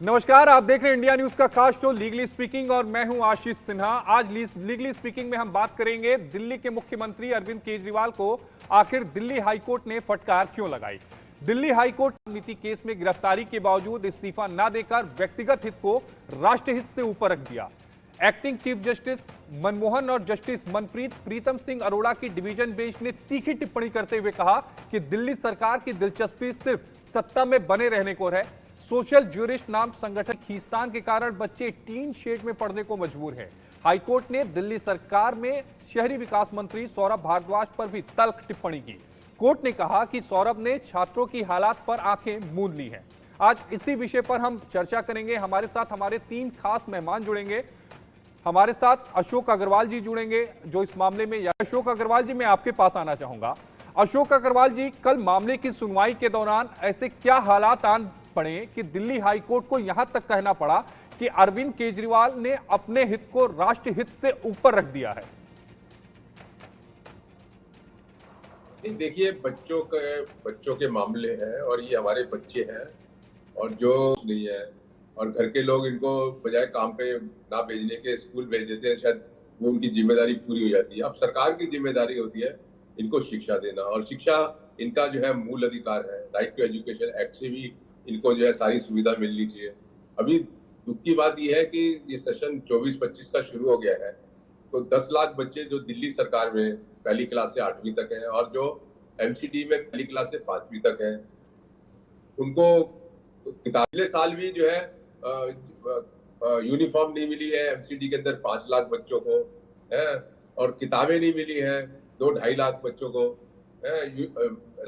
नमस्कार, आप देख रहे हैं इंडिया न्यूज का खास शो लीगली स्पीकिंग और मैं हूं आशीष सिन्हा। आज लीगली स्पीकिंग में हम बात करेंगे दिल्ली के मुख्यमंत्री अरविंद केजरीवाल को आखिर दिल्ली हाईकोर्ट ने फटकार क्यों लगाई। दिल्ली हाईकोर्ट नीति केस में गिरफ्तारी के बावजूद इस्तीफा न देकर व्यक्तिगत हित को राष्ट्रहित से ऊपर रख दिया। एक्टिंग चीफ जस्टिस मनमोहन और जस्टिस मनप्रीत प्रीतम सिंह अरोड़ा की डिवीजन बेंच ने तीखी टिप्पणी करते हुए कहा कि दिल्ली सरकार की दिलचस्पी सिर्फ सत्ता में बने रहने को है। सोशल ज्यूरिस्ट नाम संगठन खींचतान के कारण बच्चे टीन शेड में पढ़ने को मजबूर हैं। हाईकोर्ट ने दिल्ली सरकार में शहरी विकास मंत्री सौरभ भारद्वाज पर भी तल्ख टिप्पणी की। कोर्ट ने कहा कि सौरभ ने छात्रों की हालात पर आंखें मूंद ली हैं। आज इसी विषय पर हम चर्चा करेंगे। हमारे साथ हमारे 3 खास मेहमान जुड़ेंगे। हमारे साथ अशोक अग्रवाल जी जुड़ेंगे जो इस मामले में। अशोक अग्रवाल जी, मैं आपके पास आना चाहूंगा। अशोक अग्रवाल जी, कल मामले की सुनवाई के दौरान ऐसे क्या हालात आन पड़े कि दिल्ली हाईकोर्ट को यहां तक कहना पड़ा कि अरविंद केजरीवाल ने अपने हित को राष्ट्रहित से ऊपर रख दिया है? देखिए, बच्चों के मामले हैं और ये हमारे बच्चे हैं और जो नहीं है और घर के लोग इनको बजाय काम पे ना भेजने के स्कूल भेज देते हैं, शायद वो उनकी जिम्मेदारी पूरी हो जाती है। अब सरकार की जिम्मेदारी होती है इनको शिक्षा देना और शिक्षा इनका जो है मूल अधिकार है। राइट टू एजुकेशन एक्ट से भी इनको जो है सारी सुविधा मिलनी चाहिए। अभी दुख की बात यह है कि ये सेशन 24-25 का शुरू हो गया है तो 10 लाख बच्चे जो दिल्ली सरकार में पहली क्लास से 8वीं तक हैं और जो एमसीडी में पहली क्लास से 5वीं तक हैं, उनको पिछले साल भी जो है यूनिफॉर्म नहीं मिली है। एमसीडी के अंदर 5 लाख बच्चों को है और किताबें नहीं मिली है 2-2.5 लाख बच्चों को है।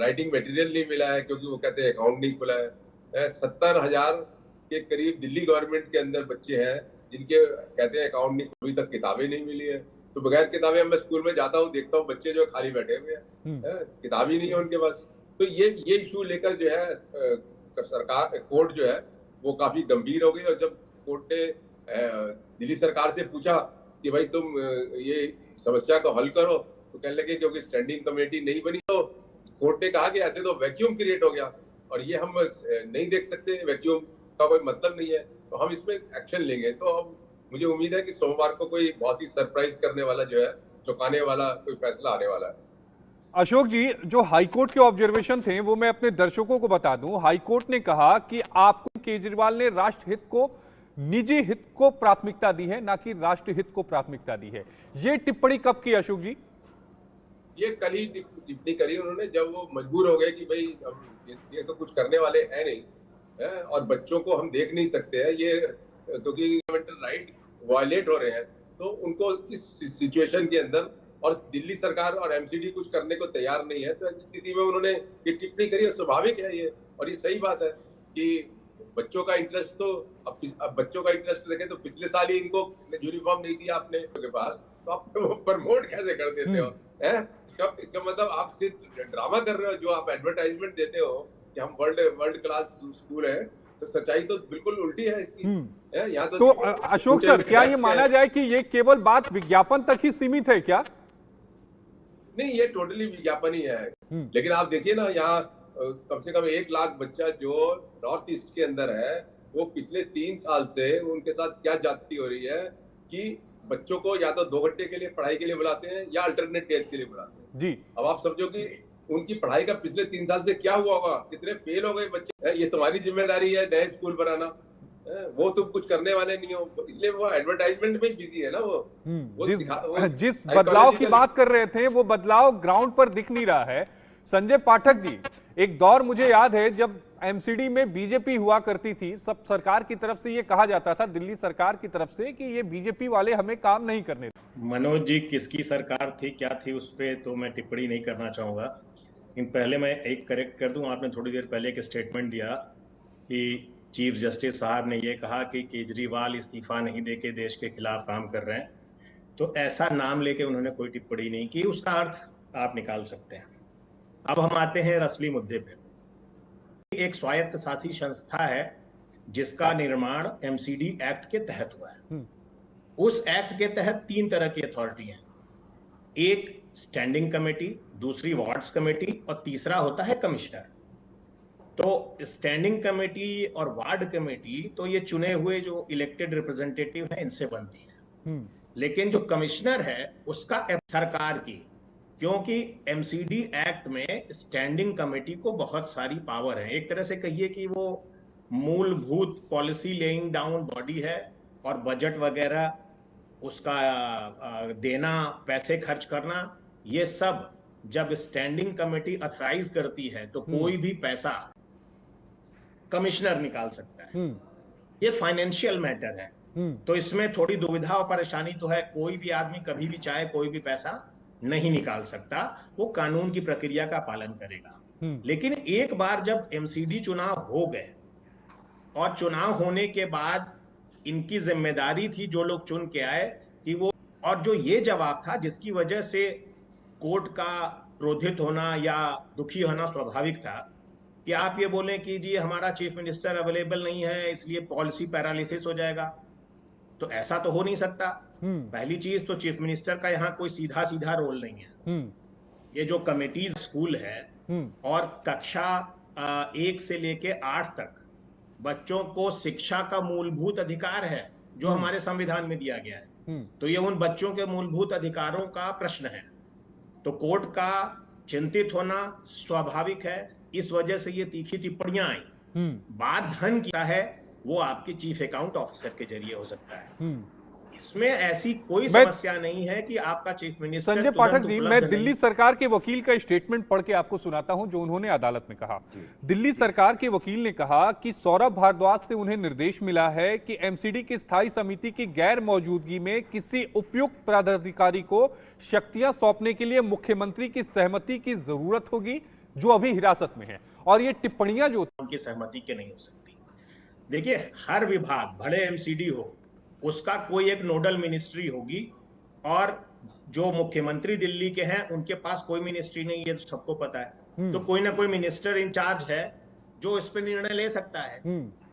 राइटिंग मटेरियल नहीं मिला है क्योंकि वो कहते हैं अकाउंट नहीं खुला है। 70,000 के करीब दिल्ली गवर्नमेंट के अंदर बच्चे हैं जिनके कहते हैं अकाउंट नहीं, अभी तक किताबें नहीं मिली है। तो बगैर किताबें मैं स्कूल में जाता हूँ, देखता हूँ बच्चे जो खाली बैठे हुए हैं, किताब ही नहीं है उनके पास। तो ये इशू लेकर जो है सरकार कोर्ट जो है वो काफी गंभीर हो गई। और जब कोर्ट ने दिल्ली सरकार से पूछा कि भाई तुम ये समस्या को हल करो, तो कहने लगे क्योंकि स्टैंडिंग कमेटी नहीं बनी। तो कोर्ट ने कहा कि ऐसे तो वैक्यूम क्रिएट हो गया और ये हम नहीं देख सकते, वैक्यूम का कोई मतलब नहीं है, तो हम इसमें एक्शन लेंगे। तो अब मुझे उम्मीद है कि सोमवार को कोई बहुत ही सरप्राइज करने वाला जो है, चौंकाने वाला कोई फैसला आने वाला है। अशोक जी, जो हाईकोर्ट के ऑब्जर्वेशन थे वो मैं अपने दर्शकों को बता दूं। हाईकोर्ट ने कहा कि आपको केजरीवाल ने राष्ट्रहित को निजी हित को प्राथमिकता दी है, ना कि राष्ट्रहित को प्राथमिकता दी है। ये टिप्पणी कब की अशोक जी? ये कल ही टिप्पणी करी उन्होंने जब वो मजबूर हो गए कि भाई ये तो कुछ करने वाले हैं नहीं है और बच्चों को हम देख नहीं सकते हैं ये क्योंकि फंडामेंटल राइट वायलेट हो रहे हैं। तो उनको इस सिचुएशन के अंदर और दिल्ली सरकार और एमसीडी कुछ करने को तैयार नहीं है, तो ऐसी स्थिति में उन्होंने ये टिप्पणी करी। स्वाभाविक है ये और ये सही बात है कि बच्चों का इंटरेस्ट तो अब बच्चों का इंटरेस्ट देखें तो पिछले साल ही इनको यूनिफॉर्म नहीं दिया आपने के पास, तो आप प्रमोट कैसे कर देते हो? इसका मतलब आप सिर्फ ड्रामा कर रहे हो। जो आप एडवर्टाइजमेंट देते हो कि हम वर्ल्ड क्लास स्कूल है, तो सच्चाई तो बिल्कुल उल्टी है इसकी। यहाँ तो अशोक सर, क्या ये माना जाए कि ये केवल बात विज्ञापन तक ही सीमित है क्या? नहीं, ये टोटली विज्ञापन ही है। लेकिन आप देखिए ना, यहाँ कम से कम 1 लाख बच्चा जो नॉर्थ ईस्ट के अंदर है, वो पिछले 3 साल से उनके साथ क्या जाती हो रही है कि बच्चों को या तो 2 घंटे के लिए पढ़ाई के लिए बुलाते हैं या अल्टरनेट डेज के लिए बुलाते हैं जी। अब आप समझो कि उनकी पढ़ाई का पिछले 3 साल से क्या हुआ होगा, कितने फेल हो गए बच्चे। ये तुम्हारी जिम्मेदारी है नए स्कूल बनाना, वो तुम कुछ करने वाले नहीं हो, इसलिए वो एडवर्टाइजमेंट में बिजी है ना। वो जिस बदलाव की बात कर रहे थे वो बदलाव ग्राउंड पर दिख नहीं रहा है। संजय पाठक जी, एक दौर मुझे याद है जब एमसीडी में बीजेपी हुआ करती थी, सब सरकार की तरफ से ये कहा जाता था, दिल्ली सरकार की तरफ से, कि ये बीजेपी वाले हमें काम नहीं करने। मनोज जी, किसकी सरकार थी क्या थी उस पर तो मैं टिप्पणी नहीं करना चाहूँगा। लेकिन पहले मैं एक करेक्ट कर दूं, आपने थोड़ी देर पहले एक स्टेटमेंट दिया कि चीफ जस्टिस साहब ने ये कहा कि केजरीवाल इस्तीफा नहीं देके देश के खिलाफ काम कर रहे हैं, तो ऐसा नाम लेके उन्होंने कोई टिप्पणी नहीं की। उसका अर्थ आप निकाल सकते हैं। अब हम आते हैं असली मुद्दे पे। एक स्वायत्त शासी संस्था है जिसका निर्माण एमसीडी एक्ट के तहत हुआ है। उस एक्ट के तहत 3 तरह की अथॉरिटी है, एक स्टैंडिंग कमेटी, दूसरी वार्ड्स कमेटी और तीसरा होता है कमिश्नर। तो स्टैंडिंग कमेटी और वार्ड कमेटी तो ये चुने हुए जो इलेक्टेड रिप्रेजेंटेटिव हैं इनसे बनती है, लेकिन जो कमिश्नर है उसका सरकार की, क्योंकि एमसीडी एक्ट में स्टैंडिंग कमेटी को बहुत सारी पावर है। एक तरह से कहिए कि वो मूलभूत पॉलिसी लेइंग डाउन बॉडी है, और बजट वगैरह उसका देना, पैसे खर्च करना, ये सब जब स्टैंडिंग कमेटी अथराइज करती है तो कोई भी पैसा कमिश्नर निकाल सकता है। ये फाइनेंशियल मैटर है, तो इसमें थोड़ी दुविधा और परेशानी तो है। कोई भी आदमी कभी भी चाहे कोई भी पैसा नहीं निकाल सकता, वो कानून की प्रक्रिया का पालन करेगा। लेकिन एक बार जब एमसीडी चुनाव हो गए और चुनाव होने के बाद इनकी जिम्मेदारी थी, जो लोग चुन के आए, कि वो, और जो ये जवाब था जिसकी वजह से कोर्ट का क्रोधित होना या दुखी होना स्वाभाविक था, कि आप ये बोलें कि जी हमारा चीफ मिनिस्टर अवेलेबल नहीं है इसलिए पॉलिसी पैरालिसिस हो जाएगा। तो ऐसा तो हो नहीं सकता। पहली चीज तो चीफ मिनिस्टर का यहाँ कोई सीधा सीधा रोल नहीं है। ये जो कमेटीज स्कूल है और कक्षा 1 से लेके 8 तक बच्चों को शिक्षा का मूलभूत अधिकार है जो हमारे संविधान में दिया गया है, तो ये उन बच्चों के मूलभूत अधिकारों का प्रश्न है। तो कोर्ट का चिंतित होना स्वाभाविक है। इस वजह से ये तीखी टिप्पणियां आई। बात धन की है, वो आपके चीफ अकाउंट ऑफिसर के जरिए हो सकता है। इसमें ऐसी कोई समस्या नहीं है कि आपका चीफ मिनिस्टर। संजय पाठक जी, मैं दिल्ली सरकार के वकील का स्टेटमेंट पढ़ के आपको सुनाता हूं जो उन्होंने अदालत में कहा। दिल्ली सरकार के वकील ने कहा कि सौरभ भारद्वाज से उन्हें निर्देश मिला है कि एमसीडी की स्थायी समिति की गैर मौजूदगी में किसी उपयुक्त पदाधिकारी को शक्तियां सौंपने के लिए मुख्यमंत्री की सहमति की जरूरत होगी, जो अभी हिरासत में है। और ये टिप्पणियां जो उनकी सहमति के नहीं हो सकती। देखिए, हर विभाग, भले एमसीडी हो, उसका कोई एक नोडल मिनिस्ट्री होगी, और जो मुख्यमंत्री दिल्ली के हैं उनके पास कोई मिनिस्ट्री नहीं, ये तो सबको पता है। तो कोई ना कोई मिनिस्टर इंचार्ज है जो इस पर निर्णय ले सकता है।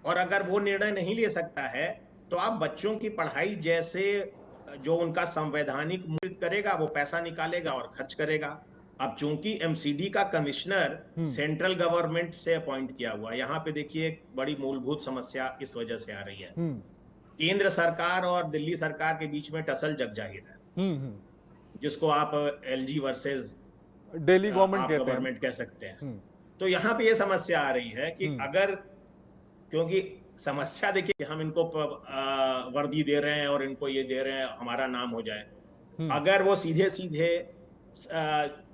और अगर वो निर्णय नहीं ले सकता है तो आप बच्चों की पढ़ाई जैसे जो उनका संवैधानिक मूल्य करेगा, वो पैसा निकालेगा और खर्च करेगा। अब चूंकि एमसीडी का कमिश्नर सेंट्रल गवर्नमेंट से अपॉइंट किया हुआ, यहाँ पे देखिए एक बड़ी मूलभूत समस्या इस वजह से आ रही है। केंद्र सरकार और दिल्ली सरकार के बीच में टसल जग जाहिर है, जिसको आप एलजी वर्सेस दिल्ली गवर्नमेंट कह सकते हैं। तो यहाँ पे ये समस्या आ रही है कि अगर, क्योंकि समस्या देखिए, हम इनको वर्दी दे रहे हैं और इनको ये दे रहे हैं, हमारा नाम हो जाए। अगर वो सीधे सीधे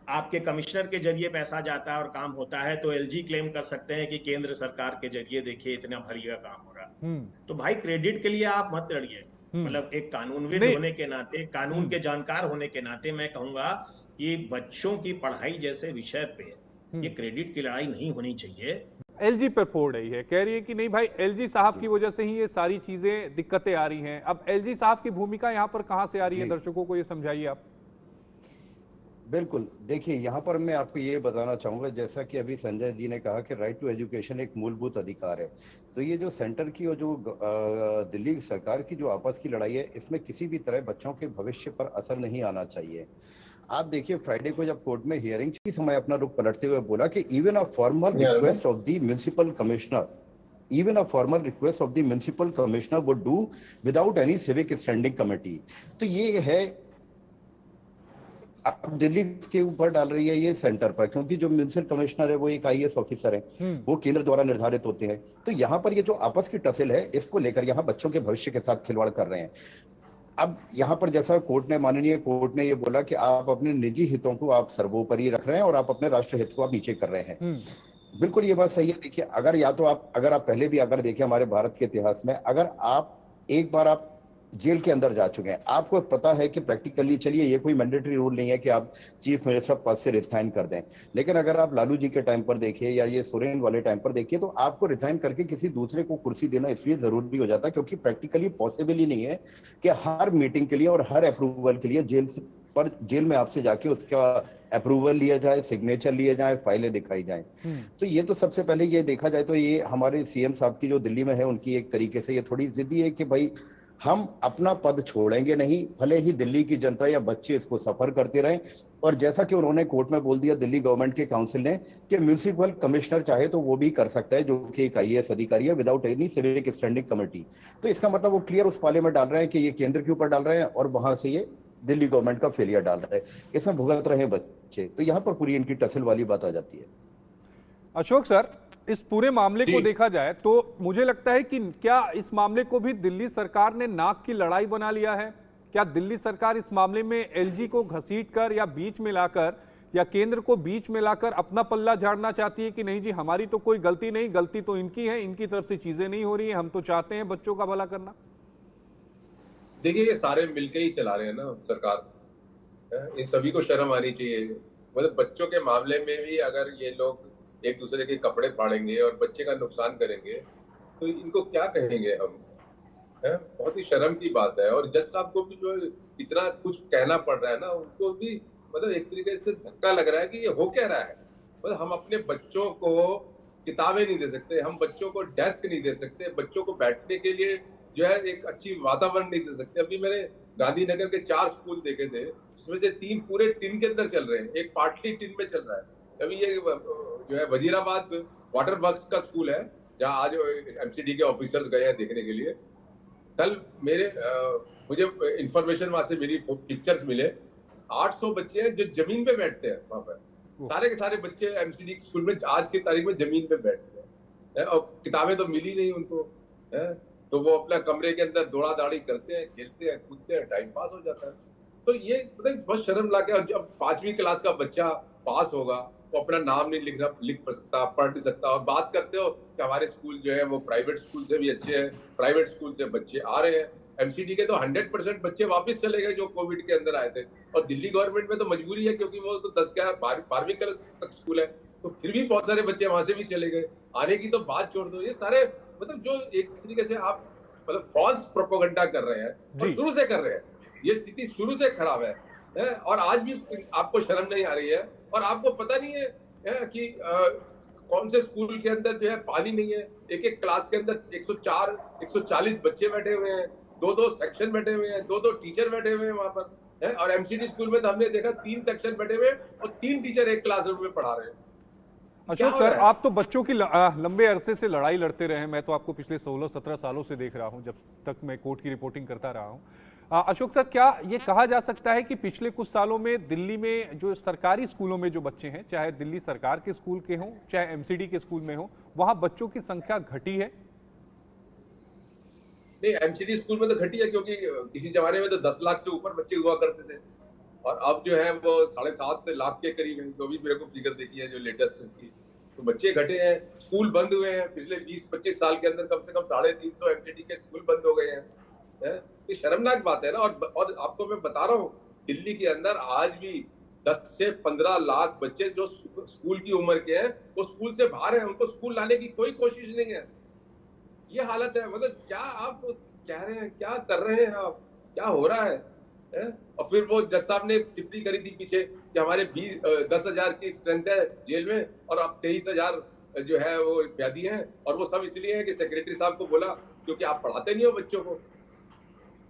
आपके कमिश्नर के जरिए पैसा जाता है और काम होता है, तो एलजी क्लेम कर सकते हैं कि केंद्र सरकार के जरिए देखिए इतना बढ़िया काम हो रहा। तो भाई, क्रेडिट के लिए आप मत लड़िए। मतलब एक कानूनविद होने के नाते, कानून के जानकार होने के नाते मैं कहूंगा कि बच्चों की पढ़ाई जैसे विषय पे ये क्रेडिट की लड़ाई नहीं होनी चाहिए। एलजी पर फोड़ रही है, कह रही है कि नहीं भाई, एलजी साहब की वजह से ही ये सारी चीजें, दिक्कतें आ रही हैं। अब एलजी साहब की भूमिका यहाँ पर कहां से आ रही है, दर्शकों को ये समझाइए आप। बिल्कुल, देखिए यहाँ पर मैं आपको ये बताना चाहूँगा, जैसा कि अभी संजय जी ने कहा कि राइट टू एजुकेशन एक मूलभूत अधिकार है। तो ये जो सेंटर की और जो दिल्ली सरकार की जो आपस की लड़ाई है, इसमें किसी भी तरह बच्चों के भविष्य पर असर नहीं आना चाहिए। आप देखिए, फ्राइडे को जब कोर्ट में हियरिंग के समय अपना रुख पलटते हुए बोला कि even a formal request of the municipal commissioner would do without any civic standing committee. तो ये है, अब दिल्ली के ऊपर डाल रही है ये सेंटर पर, क्योंकि जो म्युनिसिपल कमिश्नर है वो एक आईएएस ऑफिसर है, वो केंद्र द्वारा निर्धारित होते हैं। तो यहाँ पर ये जो आपस की टसल है, इसको लेकर यहाँ बच्चों के भविष्य के साथ खिलवाड़ कर रहे हैं। अब यहाँ पर जैसा माननीय कोर्ट ने ये बोला कि आप अपने निजी हितों को आप सर्वोपरि रख रहे हैं और आप अपने राष्ट्र हित को आप नीचे कर रहे हैं। बिल्कुल ये बात सही है। देखिए, अगर आप पहले भी अगर देखिए हमारे भारत के इतिहास में, अगर आप एक बार आप जेल के अंदर जा चुके हैं, आपको पता है कि प्रैक्टिकली, चलिए ये कोई मैंडेटरी रूल नहीं है कि आप चीफ मिनिस्टर पद से रिजाइन कर दें, लेकिन अगर आप लालू जी के टाइम पर देखिए या ये सोरेन वाले टाइम पर देखिए, तो आपको रिजाइन करके किसी दूसरे को कुर्सी देना इसलिए जरूरी हो जाता है क्योंकि प्रैक्टिकली पॉसिबल ही नहीं है कि हर मीटिंग के लिए और हर अप्रूवल के लिए जेल में आपसे जाके उसका अप्रूवल लिया जाए, सिग्नेचर लिए जाए, फाइलें दिखाई जाए। तो ये तो सबसे पहले ये देखा जाए तो ये हमारे सीएम साहब की जो दिल्ली में है, उनकी एक तरीके से ये थोड़ी जिद्दी है कि भाई हम अपना पद छोड़ेंगे नहीं, भले ही दिल्ली की जनता या बच्चे इसको सफर करते रहें। और जैसा कि उन्होंने कोर्ट में बोल दिया दिल्ली गवर्नमेंट के काउंसिल ने कि म्यूनिसिपल कमिश्नर चाहे तो वो भी कर सकता है, जो कि एक IAS अधिकारी है, without any civic standing committee. तो इसका मतलब वो क्लियर उस पाले में डाल रहे हैं कि ये केंद्र के ऊपर डाल रहे हैं और वहां से ये दिल्ली गवर्नमेंट का फेलियर डाल रहे हैं, इसमें भुगत रहे हैं बच्चे। तो यहाँ पर पूरी इनकी टसल वाली बात आ जाती है। अशोक सर, इस पूरे मामले को देखा जाए तो मुझे लगता है कि क्या इस मामले को भी दिल्ली सरकार ने नाक की लड़ाई बना लिया है? क्या दिल्ली सरकार इस मामले में LG को घसीटकर या बीच में लाकर या केंद्र को बीच में लाकर अपना पल्ला झाड़ना चाहती है कि नहीं जी हमारी तो कोई गलती नहीं, गलती तो इनकी है, इनकी तरफ से चीजें नहीं हो रही हैं, हम तो चाहते हैं बच्चों का भला करना? देखिए, ये सारे मिलके ही चला रहे हैं ना सरकार। इन सभी को शर्म आनी चाहिए। मतलब बच्चों के मामले में भी अगर ये लोग एक दूसरे के कपड़े फाड़ेंगे और बच्चे का नुकसान करेंगे तो इनको क्या कहेंगे हम? बहुत ही शर्म की बात है। और जज साहब को भी जो इतना कुछ कहना पड़ रहा है ना, उनको भी मतलब एक तरीके से धक्का लग रहा है कि ये हो क्या रहा है। मतलब हम अपने बच्चों को किताबें नहीं दे सकते, हम बच्चों को डेस्क नहीं दे सकते, बच्चों को बैठने के लिए जो है एक अच्छी वातावरण नहीं दे सकते। अभी मैंने गांधीनगर के 4 स्कूल देखे थे, जिसमें से 3 पूरे टिन के अंदर चल रहे हैं, एक पार्टली टिन में चल रहा है। अभी ये जो है वजीराबाद वाटर वर्क्स का स्कूल है, जहाँ आज MCD के ऑफिसर्स गए हैं देखने के लिए। कल मुझे इंफॉर्मेशन वहां से मिली, पिक्चर्स मिले, 800 बच्चे हैं जो जमीन पे बैठते हैं वहां पर। सारे के सारे बच्चे MCD स्कूल में आज की तारीख में जमीन पे बैठते हैं और किताबें तो मिली नहीं उनको, तो वो अपना कमरे के अंदर दौड़ा दाड़ी करते हैं, खेलते हैं, कूदते हैं, टाइम पास हो जाता है। तो ये मतलब बहुत शर्म लाके। और जब 5वीं क्लास का बच्चा पास होगा वो अपना नाम नहीं लिख सकता, पढ़ नहीं सकता, और बात करते हो कि हमारे स्कूल जो है वो प्राइवेट स्कूल से भी अच्छे हैं, प्राइवेट स्कूल से बच्चे आ रहे हैं। MCD के तो 100% बच्चे वापस चले गए जो कोविड के अंदर आए थे। और दिल्ली गवर्नमेंट में तो मजबूरी है क्योंकि वो तो 12वीं तक स्कूल है, तो फिर भी बहुत सारे बच्चे वहां से भी चले गए। आने की तो बात छोड़ दो। ये सारे मतलब जो एक तरीके से आप मतलब फॉल्स प्रोपेगेंडा कर रहे हैं और शुरू से कर रहे हैं। ये स्थिति शुरू से खराब है और आज भी आपको शर्म नहीं आ रही है। और आपको पता नहीं है कि कौन से स्कूल के अंदर जो है पानी नहीं है। एक क्लास के अंदर 104 140 बच्चे बैठे हुए हैं, 2-2 सेक्शन बैठे हुए हैं, 2-2 टीचर बैठे हुए हैं वहां पर और MCD स्कूल में तो हमने देखा 3 सेक्शन बैठे हुए और 3 टीचर एक क्लासरूम में पढ़ा रहे हैं। अशोक सर, आप तो बच्चों की लंबे अरसे से लड़ाई लड़ते रहे हैं। मैं तो आपको पिछले 16-17 सालों से देख रहा हूं, जब तक मैं कोर्ट की रिपोर्टिंग करता रहा हूं। अशोक सर, क्या ये कहा जा सकता है कि पिछले कुछ सालों में दिल्ली में जो सरकारी स्कूलों में जो बच्चे हैं, चाहे दिल्ली सरकार के स्कूल के हों चाहे MCD के स्कूल में हो, वहां बच्चों की संख्या घटी है? नहीं, MCD स्कूल में तो घटी है क्योंकि किसी जमाने में तो 10 लाख से ऊपर बच्चे हुआ करते थे और अब जो है वो 7.5 लाख के करीब है। जो भी मेरे को फिगर देखी है जो लेटेस्ट की, तो बच्चे घटे हैं, स्कूल बंद हुए हैं। पिछले 20-25 साल के अंदर कम से कम 350 MCD के स्कूल बंद हो गए हैं। ये शर्मनाक बात है ना। और आपको मैं बता रहा हूँ, दिल्ली के अंदर आज भी 10 से 15 लाख बच्चे जो स्कूल की उम्र के हैं वो स्कूल से बाहर हैं, उनको स्कूल लाने की कोई कोशिश नहीं है। ये हालत है। मतलब क्या आप कह रहे हैं, क्या कर रहे हैं आप, क्या हो रहा है? और फिर वो जज साहब ने टिप्पणी करी थी पीछे कि हमारे 10,000 की स्ट्रेंथ है जेल में और अब 23,000 जो है वो कैदी हैं, और वो सब इसलिए है कि सेक्रेटरी साहब को बोला क्योंकि आप पढ़ाते नहीं हो बच्चों को।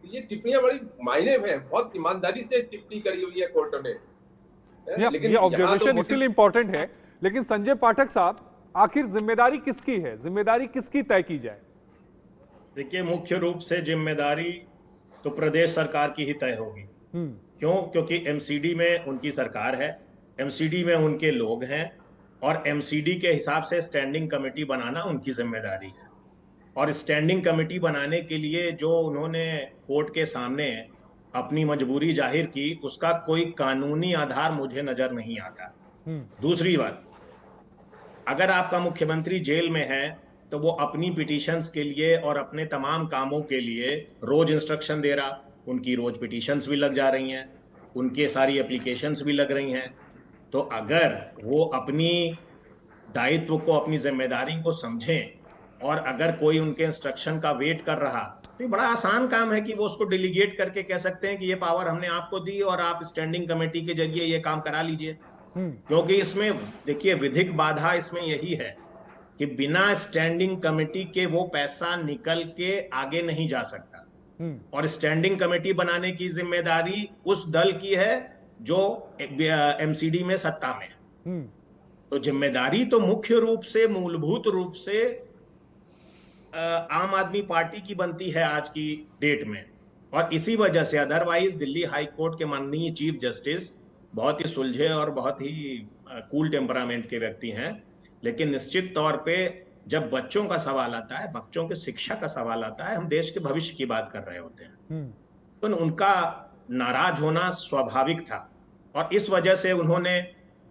ये टिप्पणियां बड़ी मायने में है, बहुत ईमानदारी से टिप्पणी करी हुई है कोर्टों ने। लेकिन ये ऑब्जर्वेशन इसलिए इंपॉर्टेंट है। लेकिन संजय पाठक साहब, आखिर जिम्मेदारी किसकी है? जिम्मेदारी किसकी तय की जाए? देखिए, मुख्य रूप से जिम्मेदारी तो प्रदेश सरकार की ही तय होगी। क्यों? क्योंकि MCD में उनकी सरकार है, MCD में उनके लोग हैं और MCD के हिसाब से स्टैंडिंग कमेटी बनाना उनकी जिम्मेदारी है। और स्टैंडिंग कमेटी बनाने के लिए जो उन्होंने कोर्ट के सामने अपनी मजबूरी जाहिर की, उसका कोई कानूनी आधार मुझे नजर नहीं आता। दूसरी बात, अगर आपका मुख्यमंत्री जेल में है तो वो अपनी पिटीशंस के लिए और अपने तमाम कामों के लिए रोज इंस्ट्रक्शन दे रहा, उनकी रोज पिटीशंस भी लग जा रही हैं, उनके सारी एप्लीकेशंस भी लग रही हैं। तो अगर वो अपनी दायित्व को, अपनी जिम्मेदारी को समझें और अगर कोई उनके इंस्ट्रक्शन का वेट कर रहा, तो बड़ा आसान काम है कि वो उसको डेलीगेट करके कह सकते हैं कि ये पावर हमने आपको दी और आप स्टैंडिंग कमेटी के जरिए ये काम करा लीजिए। क्योंकि इसमें देखिए, विधिक बाधा इसमें यही है कि बिना स्टैंडिंग कमेटी के वो पैसा निकल के आगे नहीं जा सकता। और स्टैंडिंग कमेटी बनाने की जिम्मेदारी उस दल की है जो एमसीडी में सत्ता में है। तो जिम्मेदारी तो मुख्य रूप से, मूलभूत रूप से आम आदमी पार्टी की बनती है आज की डेट में। और इसी वजह से अदरवाइज दिल्ली हाई कोर्ट के माननीय चीफ जस्टिस बहुत ही सुलझे और बहुत ही कूल टेम्परामेंट के व्यक्ति हैं, लेकिन निश्चित तौर पे जब बच्चों का सवाल आता है, बच्चों के शिक्षा का सवाल आता है, हम देश के भविष्य की बात कर रहे होते हैं, तो उनका नाराज होना स्वाभाविक था। और इस वजह से उन्होंने,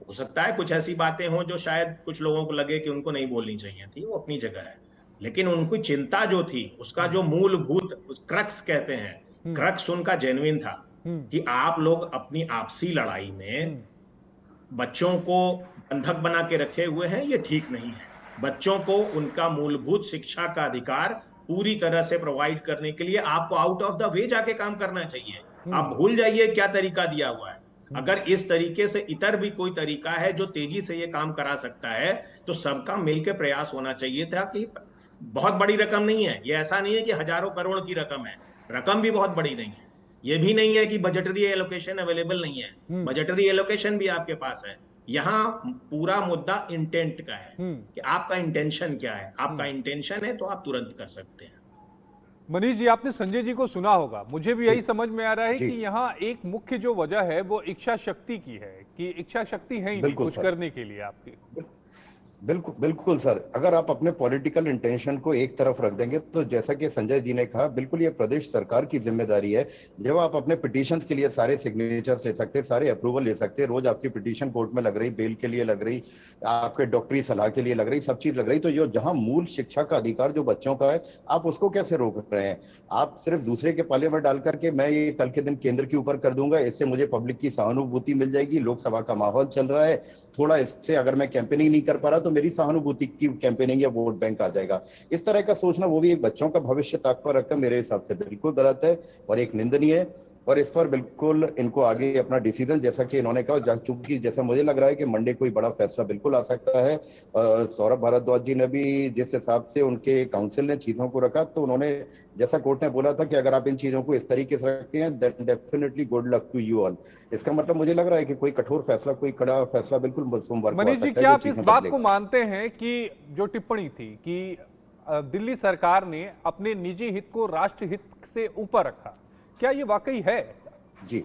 हो सकता है कुछ ऐसी बातें हों जो शायद कुछ लोगों को लगे कि उनको नहीं बोलनी चाहिए थी, वो अपनी जगह है, लेकिन उनकी चिंता जो थी, उसका जो मूलभूत क्रक्स कहते हैं, क्रक्स उनका जेन्युइन था कि आप लोग अपनी आपसी लड़ाई में बच्चों को बंधक बना के रखे हुए हैं, ये ठीक नहीं है। बच्चों को उनका मूलभूत शिक्षा का अधिकार पूरी तरह से प्रोवाइड करने के लिए आपको आउट ऑफ द वे जाके काम करना चाहिए। आप भूल जाइए क्या तरीका दिया हुआ है। अगर इस तरीके से इतर भी कोई तरीका है जो तेजी से ये काम करा सकता है, तो सबका मिलकर प्रयास होना चाहिए था। कि बहुत बड़ी रकम नहीं है ये, ऐसा नहीं है कि हजारों करोड़ की रकम है, रकम भी बहुत बड़ी नहीं है। ये भी नहीं है कि बजटरी एलोकेशन अवेलेबल नहीं है, बजटरी एलोकेशन भी आपके पास है। यहाँ पूरा मुद्दा इंटेंट का है कि आपका इंटेंशन क्या है। आपका इंटेंशन है तो आप तुरंत कर सकते हैं। मनीष जी, आपने संजय जी को सुना होगा, मुझे भी यही समझ में आ रहा है कि यहाँ एक मुख्य जो वजह है वो इच्छा शक्ति की है, कि इच्छा शक्ति है ही नहीं कुछ करने के लिए आपकी। बिल्कुल बिल्कुल सर, अगर आप अपने पॉलिटिकल इंटेंशन को एक तरफ रख देंगे तो जैसा कि संजय जी ने कहा, बिल्कुल ये प्रदेश सरकार की जिम्मेदारी है। जब आप अपने पिटीशंस के लिए सारे सिग्नेचर्स ले सकते, सारे अप्रूवल ले सकते, रोज आपकी पिटीशन कोर्ट में लग रही, बेल के लिए लग रही, आपके डॉक्टरी सलाह के लिए लग रही, सब चीज लग रही, तो ये जहां मूल शिक्षा का अधिकार जो बच्चों का है, आप उसको कैसे रोक रहे हैं? आप सिर्फ दूसरे के पाले में डाल करके मैं ये कल के दिन केंद्र के ऊपर कर दूंगा, इससे मुझे पब्लिक की सहानुभूति मिल जाएगी, लोकसभा का माहौल चल रहा है, थोड़ा इससे अगर मैं कैंपेनिंग नहीं कर पा रहा तो मेरी सहानुभूति की कैंपेनिंग या वोट बैंक आ जाएगा। इस तरह का सोचना, वो भी एक बच्चों का भविष्य ताक पर रखकर, मेरे हिसाब से बिल्कुल गलत है और एक निंदनीय है। और इस पर बिल्कुल इनको आगे अपना डिसीजन, जैसा कि इन्होंने कहा, चूंकि जैसा मुझे लग रहा है कि मंडे कोई बड़ा फैसला बिल्कुल आ सकता है। सौरभ भारद्वाज जी ने भी जिस हिसाब से उनके काउंसिल ने चीजों को रखा, तो उन्होंने, जैसा कोर्ट ने बोला था कि अगर आप इन चीजों को इस तरीके से रखते हैं, then definitely good luck to you all. इसका मतलब मुझे लग रहा है कि कोई कठोर फैसला, कोई कड़ा फैसला बिल्कुल सोमवार को आ सकता है। मनीष जी, क्या आप इस बात को मानते हैं कि जो टिप्पणी थी कि दिल्ली सरकार ने अपने निजी हित को राष्ट्र हित से ऊपर रखा, क्या ये वाकई है? जी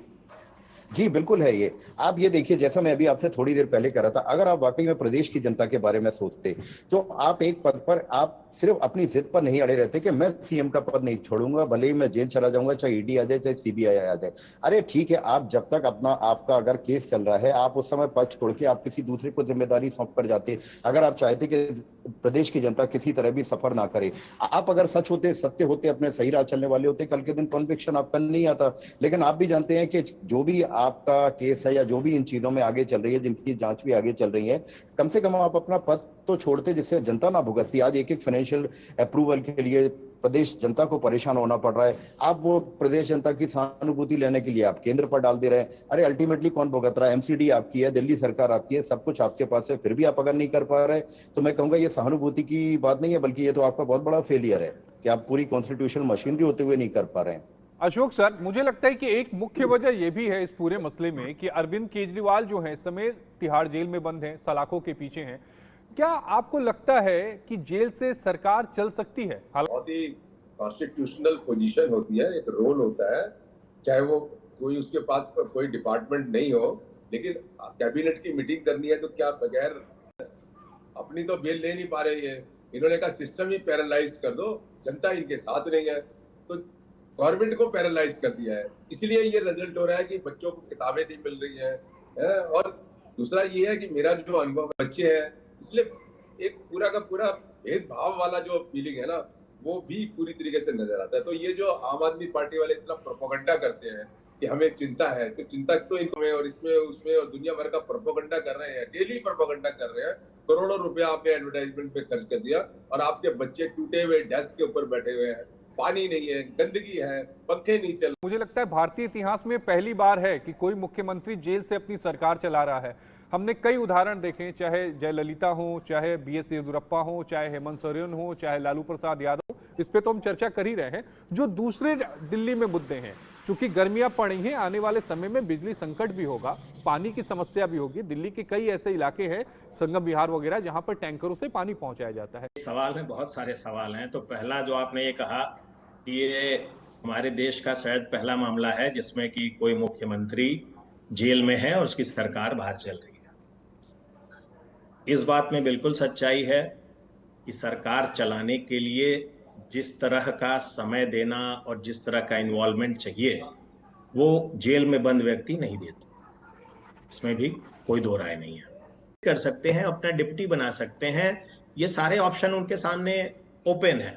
जी बिल्कुल है ये। आप ये देखिए, जैसा मैं अभी आपसे थोड़ी देर पहले कह रहा था, अगर आप वाकई में प्रदेश की जनता के बारे में सोचते तो आप एक पद पर, आप सिर्फ अपनी जिद पर नहीं अड़े रहते कि मैं सीएम का पद नहीं छोड़ूंगा, भले ही मैं जेल चला जाऊंगा, चाहे ईडी आ जाए, चाहे सीबीआई आ जाए। अरे ठीक है, आप जब तक आपका अगर केस चल रहा है, आप उस समय पद छोड़ के आप किसी दूसरे को जिम्मेदारी सौंप कर जाते, अगर आप चाहते कि प्रदेश की जनता किसी तरह भी सफर ना करे। आप अगर सच होते, सत्य होते, अपने सही राह चलने वाले होते, कल के दिन कॉन्विक्शन आपका नहीं आता। लेकिन आप भी जानते हैं कि जो भी आपका केस है या जो भी इन चीजों में आगे चल रही है, जिनकी जांच भी आगे चल रही है, कम से कम आप अपना पद तो छोड़ते, जिससे जनता ना भुगतती। आज एक फाइनेंशियल अप्रूवल के लिए प्रदेश जनता को परेशान होना पड़ रहा है, आप वो प्रदेश जनता की सहानुभूति लेने के लिए आप केंद्र पर डाल दे रहे हैं। अरे अल्टीमेटली कौन भुगत रहा है? एमसीडी आपकी है, दिल्ली सरकार आपकी है, सब कुछ आपके पास है, फिर भी आप अगर नहीं कर पा रहे तो मैं कहूंगा ये सहानुभूति की बात नहीं है, बल्कि ये तो आपका बहुत बड़ा फेलियर है कि आप पूरी कॉन्स्टिट्यूशनल मशीनरी होते हुए नहीं कर पा रहे हैं। अशोक सर, मुझे लगता है कि एक मुख्य वजह यह भी है इस पूरे मसले में कि अरविंद केजरीवाल जो है समय तिहाड़ जेल में बंद हैं, सलाखों के पीछे हैं। क्या आपको लगता है कि जेल से सरकार चल सकती है? बहुत ही कॉन्स्टिट्यूशनल पोजीशन होती है, एक रोल होता है, चाहे वो कोई उसके पास कोई डिपार्टमेंट नहीं हो, लेकिन कैबिनेट की मीटिंग करनी है तो क्या बगैर अपनी तो बेल ले नहीं पा रही है, इन्होंने कहा सिस्टम ही पैरालाइज कर दो, जनता इनके साथ नहीं है, तो गवर्नमेंट को पैरालाइज कर दिया है। इसलिए ये रिजल्ट हो रहा है कि बच्चों को किताबें नहीं मिल रही हैं। और दूसरा ये है कि मेरा जो अनुभव बच्चे हैं, इसलिए एक पूरा का पूरा भेदभाव वाला जो फीलिंग है ना, वो भी पूरी तरीके से नजर आता है। तो ये जो आम आदमी पार्टी वाले इतना प्रोपेगेंडा करते हैं कि हमें चिंता है, तो चिंता तो इनमें और इसमें उसमें और दुनिया भर का प्रोपेगेंडा कर रहे हैं, डेली प्रोपेगेंडा कर रहे हैं। करोड़ों रुपया आपने एडवर्टाइजमेंट पे खर्च कर दिया और आपके बच्चे टूटे हुए डेस्क के ऊपर बैठे हुए हैं, पानी नहीं है, गंदगी है, पंखे नहीं चल। मुझे लगता है भारतीय इतिहास में पहली बार है कि कोई मुख्यमंत्री जेल से अपनी सरकार चला रहा है। हमने कई उदाहरण देखे, चाहे जयललिता हो, चाहे BS येदियुरप्पा हो, चाहे हेमंत सोरेन हो, चाहे लालू प्रसाद यादव, इस पे तो हम चर्चा कर ही रहे हैं। जो दूसरे दिल्ली में मुद्दे हैं, चूंकि गर्मियां पड़ी हैं, आने वाले समय में बिजली संकट भी होगा, पानी की समस्या भी होगी। दिल्ली के कई ऐसे इलाके हैं, संगम विहार वगैरह, जहां पर टैंकरों से पानी पहुंचाया जाता है। सवाल में बहुत सारे सवाल हैं। तो पहला जो आपने ये कहा कि ये हमारे देश का शायद पहला मामला है जिसमें कि कोई मुख्यमंत्री जेल में है और उसकी सरकार बाहर चल रही है। इस बात में बिल्कुल सच्चाई है कि सरकार चलाने के लिए जिस तरह का समय देना और जिस तरह का इन्वॉल्वमेंट चाहिए वो जेल में बंद व्यक्ति नहीं देते, इसमें भी कोई दो राय नहीं है। कर सकते हैं, अपना डिप्टी बना सकते हैं, ये सारे ऑप्शन उनके सामने ओपन है।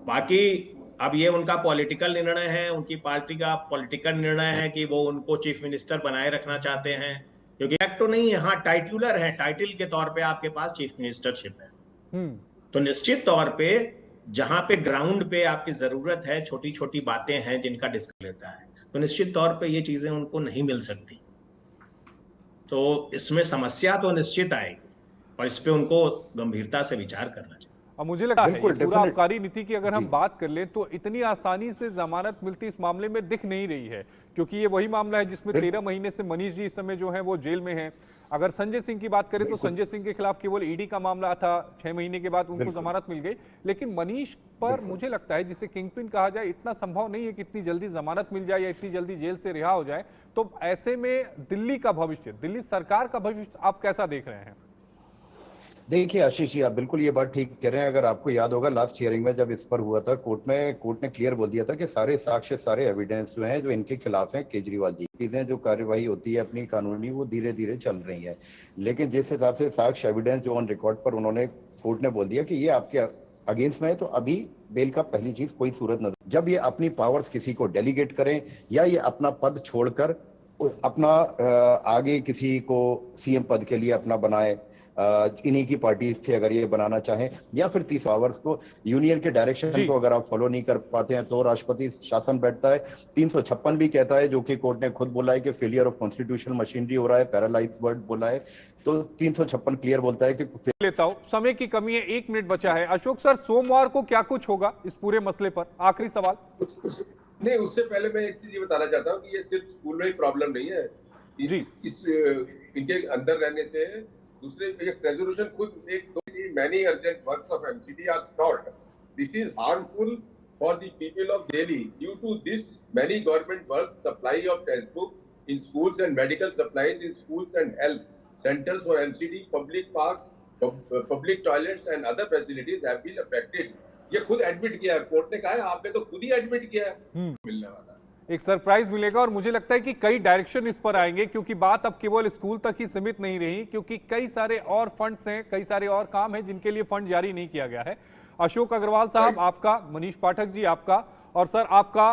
बाकी अब ये उनका पॉलिटिकल निर्णय है, उनकी पार्टी का पॉलिटिकल निर्णय है कि वो उनको चीफ मिनिस्टर बनाए रखना चाहते हैं, क्योंकि एक्ट तो नहीं है, हाँ टाइटुलर है, टाइटल के तौर पे आपके पास चीफ मिनिस्टरशिप है। तो निश्चित तौर पे जहां पे ग्राउंड पे आपकी जरूरत है, छोटी छोटी बातें हैं जिनका डिस्कस लेता है, तो निश्चित तौर पे ये चीजें उनको नहीं मिल सकती। तो इसमें समस्या तो निश्चित आएगी और इस पे उनको गंभीरता से विचार करना चाहिए। अब मुझे लगता है ये बिल्कुल, पूरा definite- आबकारी नीति की अगर हम जी। बात कर लें तो इतनी आसानी से जमानत मिलती इस मामले में दिख नहीं रही है, क्योंकि ये वही मामला है जिसमें 13 महीने से मनीष जी इस समय जो है वो जेल में हैं। अगर संजय सिंह की बात करें तो संजय सिंह के खिलाफ केवल ईडी का मामला था, 6 महीने के बाद उनको जमानत मिल गई। लेकिन मनीष पर मुझे लगता है, जिसे किंगपिन कहा जाए, इतना संभव नहीं है कि इतनी जल्दी जमानत मिल जाए या इतनी जल्दी जेल से रिहा हो जाए। तो ऐसे में दिल्ली का भविष्य, दिल्ली सरकार का भविष्य आप कैसा देख रहे हैं? देखिए आशीष जी, आप बिल्कुल ये बात ठीक कह रहे हैं। अगर आपको याद होगा लास्ट हियरिंग में जब इस पर हुआ था, कोर्ट ने क्लियर बोल दिया था कि सारे साक्ष्य, सारे एविडेंस जो हैं जो इनके खिलाफ हैं केजरीवाल जी, चीजें जो कार्यवाही होती है अपनी कानूनी वो धीरे धीरे चल रही है। लेकिन जिस हिसाब से साक्ष्य एविडेंस जो ऑन रिकॉर्ड पर उन्होंने, कोर्ट ने बोल दिया कि ये आपके अगेंस्ट में है, तो अभी बेल का पहली चीज कोई सूरत नजर, जब ये अपनी पावर्स किसी को डेलीगेट करें या ये अपना पद छोड़कर अपना आगे किसी को सीएम पद के लिए अपना बनाए, इन्हीं की पार्टीज थे अगर ये बनाना चाहें, या फिर 30 आवर्स को यूनियन के डायरेक्शन को अगर आप फॉलो नहीं कर पाते हैं तो राष्ट्रपति शासन बैठता है। 356 भी कहता है, जो कि कोर्ट ने खुद बोला है कि फेलियर ऑफ कॉन्स्टिट्यूशनल मशीनरी हो रहा है, पैरालाइज वर्ड बोला है। तो 356 क्लियर बोलता है कि लेता हूं, समय की कमी है, 1 मिनट बचा है। अशोक सर, सोमवार को क्या कुछ होगा इस पूरे मसले पर? आखिरी सवाल। नहीं, उससे पहले मैं एक चीज ये बताना चाहता हूँ कि ये सिर्फ स्कूल में ही प्रॉब्लम नहीं है। इनके अंदर रहने से दूसरे एक रेजोल्यूशन खुद एक दो, many urgent works of MCD are stalled. This is harmful for the people of Delhi. Due to this, many government works, supply of textbook in schools and medical supplies in schools and health centers for MCD, public parks, public toilets and other facilities have been affected. ये खुद admit किया है, court ने कहा है, आपने तो खुद ही एडमिट किया है। मिलने वाला एक सरप्राइज मिलेगा और मुझे लगता है कि कई डायरेक्शन इस पर आएंगे, क्योंकि बात अब केवल स्कूल तक ही सीमित नहीं रही, क्योंकि कई सारे और फंड्स हैं, कई सारे और काम हैं जिनके लिए फंड जारी नहीं किया गया है। अशोक अग्रवाल साहब आपका, मनीष पाठक जी आपका, और सर आपका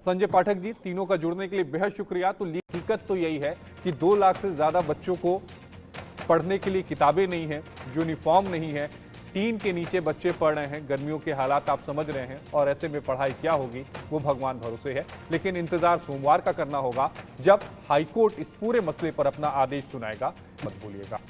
संजय पाठक जी, तीनों का जुड़ने के लिए बेहद शुक्रिया। तो हकीकत तो यही है कि 2 लाख से ज्यादा बच्चों को पढ़ने के लिए किताबें नहीं है, यूनिफॉर्म नहीं है, टीन के नीचे बच्चे पढ़ रहे हैं, गर्मियों के हालात आप समझ रहे हैं, और ऐसे में पढ़ाई क्या होगी वो भगवान भरोसे है। लेकिन इंतजार सोमवार का करना होगा, जब हाईकोर्ट इस पूरे मसले पर अपना आदेश सुनाएगा। मत भूलिएगा।